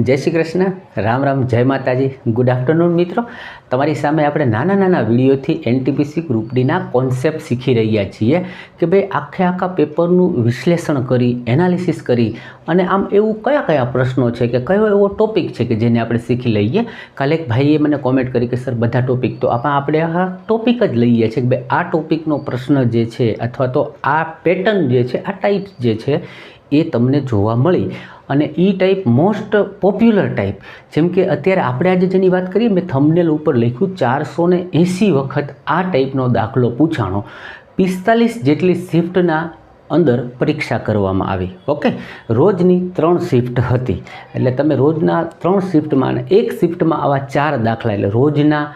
જય શ્રી કૃષ્ણ, રામ રામ, જય માતાજી, ગુડ આફ્ટરનૂન મિત્રો. તમારી સામે આપણે નાના નાના વિડીયોથી એનટીપીસી ગ્રુપ ડીના કોન્સેપ્ટ શીખી રહ્યા છીએ કે ભાઈ આખા પેપરનું વિશ્લેષણ કરી, એનાલિસિસ કરી અને આમ એવું કયા પ્રશ્નો છે કે કયો એવો ટોપિક છે કે જેને આપણે શીખી લઈએ. કાલે એક ભાઈએ મને કોમેન્ટ કરી કે સર બધા ટોપિક તો આપણે આ ટોપિક જ લઈએ છીએ કે ભાઈ આ ટોપિકનો પ્રશ્ન જે છે અથવા તો આ પેટર્ન જે છે, આ ટાઈપ જે છે એ તમને જોવા મળી અને એ ટાઈપ મોસ્ટ પોપ્યુલર ટાઈપ. જેમ કે અત્યારે આપણે આજે જેની વાત કરીએ, મેં થંબનેલ ઉપર લખ્યું 480 વખત આ ટાઈપનો દાખલો પૂછાણો. 45 જેટલી શિફ્ટના અંદર પરીક્ષા કરવામાં આવી. ઓકે, રોજની 3 શિફ્ટ હતી એટલે તમે રોજના 3 શિફ્ટમાં અને એક શિફ્ટમાં આવા 4 દાખલા એટલે રોજના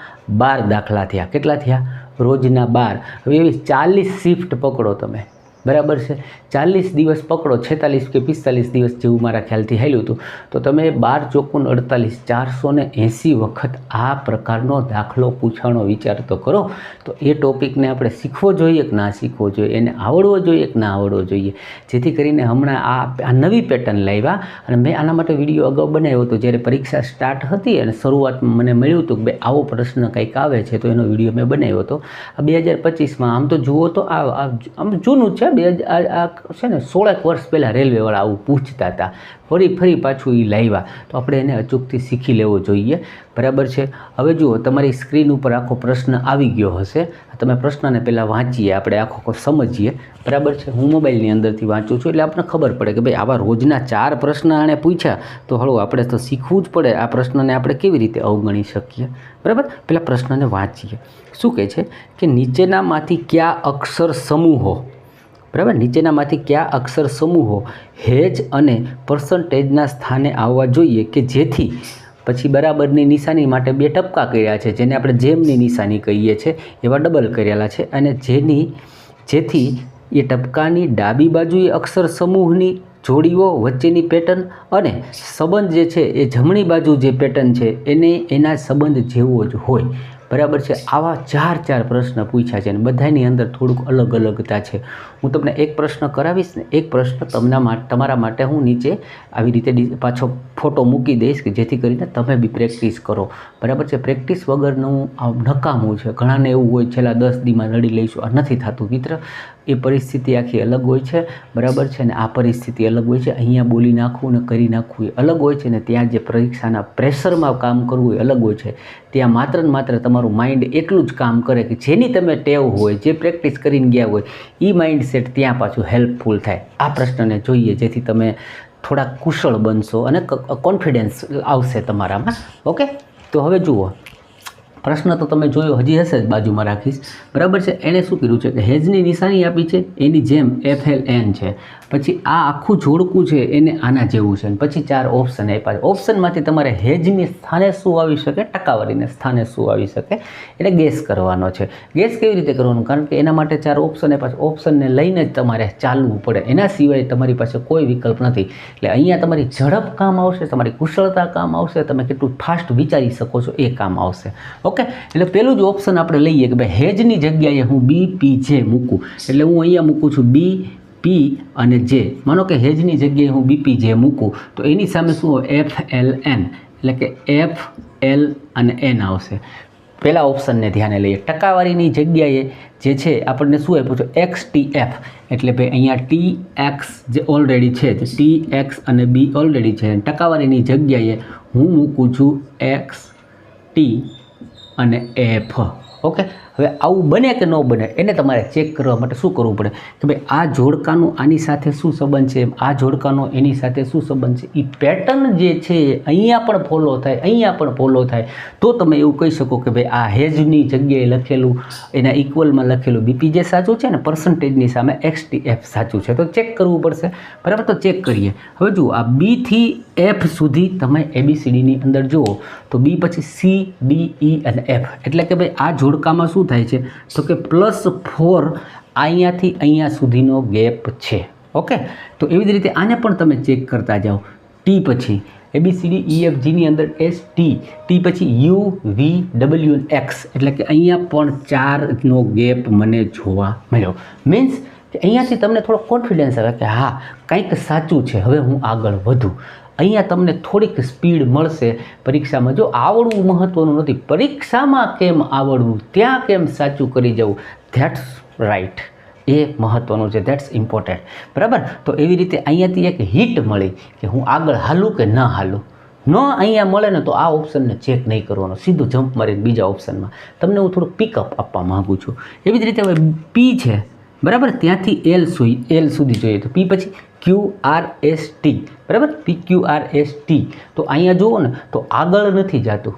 12 દાખલા થયા. કેટલા થયા? રોજના 12. હવે એવી 40 શિફ્ટ પકડો તમે, બરાબર છે. 40 દિવસ પકડો, 46 કે 45 દિવસ જેવું મારા ખ્યાલથી હાલ્યું હતું. તો તમે 12 ચોકુન 48, 480 વખત આ પ્રકારનો દાખલો પૂછાણો વિચાર તો કરો. તો એ ટોપિકને આપણે શીખવો જોઈએ કે ના શીખવો જોઈએ, એને આવડવો જોઈએ કે ના આવડવો જોઈએ, જેથી કરીને હમણાં આ નવી પેટર્ન લાવ્યા. અને મેં આના માટે વિડીયો અગાઉ બનાવ્યો હતો જ્યારે પરીક્ષા સ્ટાર્ટ હતી અને શરૂઆતમાં મને મળ્યું હતું કે ભાઈ આવો પ્રશ્ન કંઈક આવે છે, તો એનો વિડીયો મેં બનાવ્યો હતો. આ 2025માં આમ તો જુઓ તો આમ જૂનું છે. આ છે ને 16 વર્ષ પહેલાં રેલવેવાળા આવું પૂછતા હતા, ફરી પાછું એ લાવ્યા. તો આપણે એને અચૂકથી શીખી લેવો જોઈએ, બરાબર છે. હવે જુઓ, તમારી સ્ક્રીન ઉપર આખો પ્રશ્ન આવી ગયો હશે. તમે પ્રશ્નને પહેલાં વાંચીએ, આપણે આખો સમજીએ, બરાબર છે. હું મોબાઈલની અંદરથી વાંચું છું એટલે આપણને ખબર પડે કે ભાઈ આવા રોજના 4 પ્રશ્ન આણે પૂછ્યા તો હળો આપણે તો શીખવું જ પડે. આ પ્રશ્નને આપણે કેવી રીતે અવગણી શકીએ, બરાબર. પહેલાં પ્રશ્નને વાંચીએ. શું કહે છે કે નીચેનામાંથી કયા અક્ષર સમૂહો, બરાબર, નીચેનામાંથી કયા અક્ષર સમૂહો હેજ અને પર્સન્ટેજના સ્થાને આવવા જોઈએ કે જેથી પછી બરાબરની નિશાની માટે 2 ટપકા કર્યા છે, જેને આપણે જેમની નિશાની કહીએ છીએ એવા ડબલ કરેલા છે, અને જેથી એ ટપકાની ડાબી બાજુએ અક્ષર સમૂહની જોડીઓ વચ્ચેની પેટર્ન અને સંબંધ જે છે એ જમણી બાજુ જે પેટર્ન છે એના સંબંધ જેવો જ હોય, બરાબર છે. આવા 4 પ્રશ્ન પૂછ્યા છે અને બધાની અંદર થોડુંક અલગતા છે. હું તમને એક પ્રશ્ન કરાવીશ ને એક પ્રશ્ન તમારા માટે હું નીચે આવી રીતે પાછો ફોટો મૂકી દઈશ કે જેથી કરીને તમે બી પ્રેક્ટિસ કરો, બરાબર છે. પ્રેક્ટિસ વગરનું નકામું છે. ઘણાને એવું હોય છેલ્લા 10 દીમાં નડી લઈશું, આ નથી થતું મિત્ર. એ પરિસ્થિતિ આખી અલગ હોય છે, બરાબર છે, ને આ પરિસ્થિતિ અલગ હોય છે. અહીંયા બોલી નાખવું ને કરી નાખવું એ અલગ હોય છે, ને ત્યાં જે પરીક્ષાના પ્રેશરમાં કામ કરવું એ અલગ હોય છે. ત્યાં માત્ર ને માત્ર તમારું માઇન્ડ એટલું જ કામ કરે કે જેની તમે ટેવ હોય, જે પ્રેક્ટિસ કરીને ગયા હોય એ માઇન્ડસેટ ત્યાં પાછું હેલ્પફુલ થાય. આ પ્રશ્નને જોઈએ જેથી તમે થોડા કુશળ બનશો અને કોન્ફિડન્સ આવશે તમારામાં. ઓકે, તો હવે જુઓ, પ્રશ્ન તો તમે જોયો હજી હશે જ, બાજુમાં રાખીશ, બરાબર છે. એણે શું કર્યું છે કે હેજની નિશાની આપી છે, એની જેમ FLN છે, પછી આ આખું જોડકું છે એને આના જેવું છે, પછી 4 ઓપ્શન આપ્યા છે. ઓપ્શનમાંથી તમારે હેજની સ્થાને શું આવી શકે, ટકાવારીને સ્થાને શું આવી શકે એટલે ગેસ કરવાનો છે. ગેસ કેવી રીતે કરવાનું? કારણ કે એના માટે 4 ઓપ્શન આપ્યા છે. ઓપ્શનને લઈને જ તમારે ચાલવું પડે, એના સિવાય તમારી પાસે કોઈ વિકલ્પ નથી. એટલે અહીંયા તમારી ઝડપ કામ આવશે, તમારી કુશળતા કામ આવશે, તમે કેટલું ફાસ્ટ વિચારી શકો છો એ કામ આવશે. ઓકે, એટલે પહેલું જ ઓપ્શન આપણે લઈએ કે ભાઈ હેજની જગ્યાએ હું BPJ મૂકું, એટલે હું અહીંયા મૂકું છું BP અને J. માનો કે હેજની જગ્યાએ હું BPJ મૂકું તો એની સામે શું FLN, એટલે કે FL અને N આવશે. પહેલા ઓપ્શનને ધ્યાને લઈએ. ટકાવારીની જગ્યાએ જે છે આપણને શું આપ્યું છે XTF, એટલે ભાઈ અહીંયા TX જે ઓલરેડી છે, TX અને B ઓલરેડી છે. ટકાવારીની જગ્યાએ હું મૂકું છું XT અને F. ઓકે, હવે આવું બને કે ન બને એને તમારે ચેક કરવા માટે શું કરવું પડે કે ભાઈ આ જોડકાનું આની સાથે શું સંબંધ છે, આ જોડકાનો એની સાથે શું સંબંધ છે, એ પેટર્ન જે છે અહીંયા પણ ફોલો થાય, અહીંયા પણ ફોલો થાય, તો તમે એવું કહી શકો કે ભાઈ આ હેજની જગ્યાએ લખેલું એના ઇક્વલમાં લખેલું BPJ સાચું છે ને પર્સન્ટેજની સામે XTF સાચું છે. તો ચેક કરવું પડશે, બરાબર. તો ચેક કરીએ. હવે જુઓ, આ B થી F સુધી તમે ABCDની અંદર જુઓ તો B પછી C, D, E અને F, એટલે કે ભાઈ આ જોડકામાં શું થાય છે તો કે +4 અહીંયાથી અહીંયા સુધીનો ગેપ છે. ઓકે, તો એવી જ રીતે આને પણ તમે ચેક કરતા જાઓ. T પછી ABCDEFGની અંદર ST, T પછી U, V, W, X, એટલે કે અહીંયા પણ 4નો ગેપ મને જોવા મળ્યો. મીન્સ કે અહીંયાથી તમને થોડો કોન્ફિડન્સ આવે કે હા કંઈક સાચું છે, હવે હું આગળ વધું. અહીંયા તમને થોડીક સ્પીડ મળશે પરીક્ષામાં. જો આવડવું મહત્ત્વનું નથી, પરીક્ષામાં કેમ આવડવું, ત્યાં કેમ સાચું કરી જવું, ધેટ્સ રાઇટ, એ મહત્ત્વનું છે, ધેટ્સ ઇમ્પોર્ટન્ટ. બરાબર. તો એવી રીતે અહીંયાથી એક હિટ મળી કે હું આગળ હાલું કે ન હાલું. ન અહીંયા મળે ને તો આ ઓપ્શનને ચેક નહીં કરવાનો, સીધું જમ્પ મારીને બીજા ઓપ્શનમાં. તમને હું થોડુંક પિકઅપ આપવા માગું છું. એવી જ રીતે હવે પી છે, બરાબર, ત્યાંથી એલ સુધી જોઈએ તો પી પછી QRST, બરાબર, PQRST. તો અહીંયા જુઓ ને તો આગળ નથી જતું,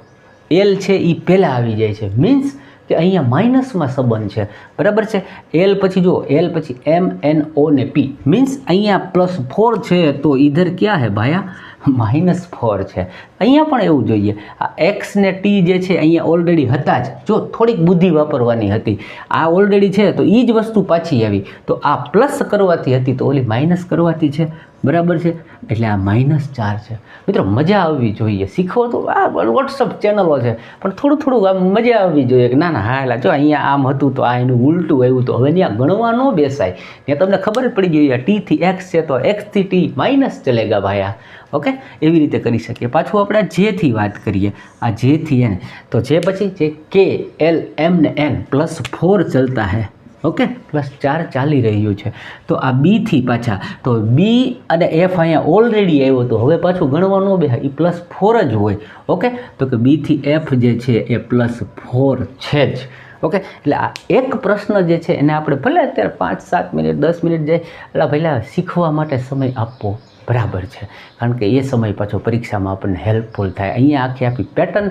એલ છે એ પહેલાં આવી જાય છે, મીન્સ કે અહીંયા માઇનસમાં સંબંધ છે. બરાબર છે. એલ પછી જુઓ, એલ પછી MNO ને P, મીન્સ અહીંયા +4 છે તો ઇધર ક્યાં હે ભાયા, -4 છે. અહીંયા પણ એવું જોઈએ. આ એક્સ ને ટી જે છે અહીંયા ઓલરેડી હતા જ, જો થોડીક બુદ્ધિ વાપરવાની હતી. આ ઓલરેડી છે તો એ જ વસ્તુ પાછી આવી, તો આ પ્લસ કરવાથી હતી તો ઓલી માઇનસ કરવાથી છે. બરાબર છે. એટલે આ -4 છે. મિત્રો મજા આવવી જોઈએ, શીખવો તો આ વોટ્સઅપ ચેનલો છે પણ થોડું આમ મજા આવવી જોઈએ કે ના ના હા એટલે જો અહીંયા આમ હતું તો આ એનું ઉલટું આવ્યું તો હવે ત્યાં ગણવા ન બેસાય. ત્યાં તમને ખબર જ પડી ગઈ ટી થી એક્સ છે તો એક્સ થી ટી માઇનસ ચલેગા ભાયા. ઓકે, એવી રીતે કરી શકીએ. પાછું આપણે જેથી વાત કરીએ, આ જેથી એન તો જે પછી જે KLM ને N +4 ચલતા હે. ઓકે, +4 ચાલી રહ્યું છે. તો આ બીથી પાછા તો બી અને એફ અહીંયા ઓલરેડી આવ્યો તો હવે પાછું ગણવા ન બેહાય, એ +4 જ હોય. ઓકે, તો કે બીથી એફ જે છે એ +4 છે જ. ઓકે, એટલે આ એક પ્રશ્ન જે છે એને આપણે ભલે અત્યારે 5-7 મિનિટ 10 મિનિટ જાય એટલે પહેલાં શીખવા માટે સમય આપવો બરાબર છે, કારણ કે એ સમય પાછો પરીક્ષામાં આપણને હેલ્પફુલ થાય. અહીંયા આખી પેટર્ન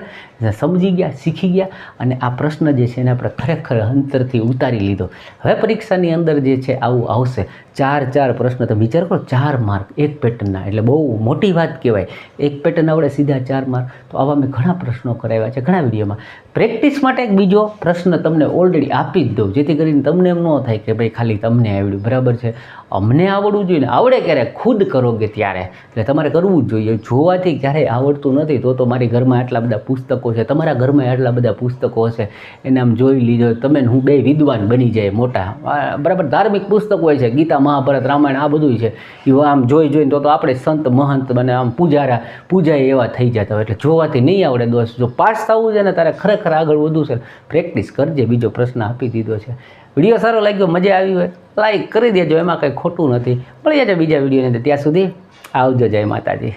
સમજી ગયા, શીખી ગયા અને આ પ્રશ્ન જે છે એને આપણે ખરેખર અંતરથી ઉતારી લીધો. હવે પરીક્ષાની અંદર જે છે આવું આવશે 4 પ્રશ્ન. તો વિચાર કરો 4 માર્ક એક પેટર્નના, એટલે બહુ મોટી વાત કહેવાય. એક પેટર્ન આવડે સીધા 4 માર્ક. તો આવા મેં ઘણા પ્રશ્નો કરાવ્યા છે ઘણા વિડીયોમાં. પ્રેક્ટિસ માટે એક બીજો પ્રશ્ન તમને ઓલરેડી આપી જ દઉં, જેથી કરીને તમને એમ ન થાય કે ભાઈ ખાલી તમને આવડ્યું. બરાબર છે, અમને આવડવું જોઈએ ને, આવડે ક્યારે ખુદ કરોગે ત્યારે. એટલે તમારે કરવું જ જોઈએ. જોવાથી ક્યારેય આવડતું નથી તો મારી ઘરમાં આટલા બધા પુસ્તકો છે, તમારા ઘરમાં આટલા બધા પુસ્તકો હશે, એને આમ જોઈ લીધો તમે હું બે વિદ્વાન બની જાય મોટા. બરાબર, ધાર્મિક પુસ્તકો હોય છે, ગીતા મહાભારત રામાયણ આ બધું છે, એ આમ જોઈને તો આપણે સંત મહંત બને, આમ પૂજાએ એવા થઈ જતા હોય. એટલે જોવાથી નહીં આવડે દોસ્ત. જો પાસ થવું છે ને તારે ખરેખર આગળ વધવું છે, પ્રેક્ટિસ કરજે. બીજો પ્રશ્ન આપી દીધો છે. વિડીયો સારો લાગ્યો, મજા આવી હોય લાઈક કરી દેજો, એમાં કંઈ ખોટું નથી. મળી જજો બીજા વિડીયોની અંદર. ત્યાં સુધી આવજો. જય માતાજી.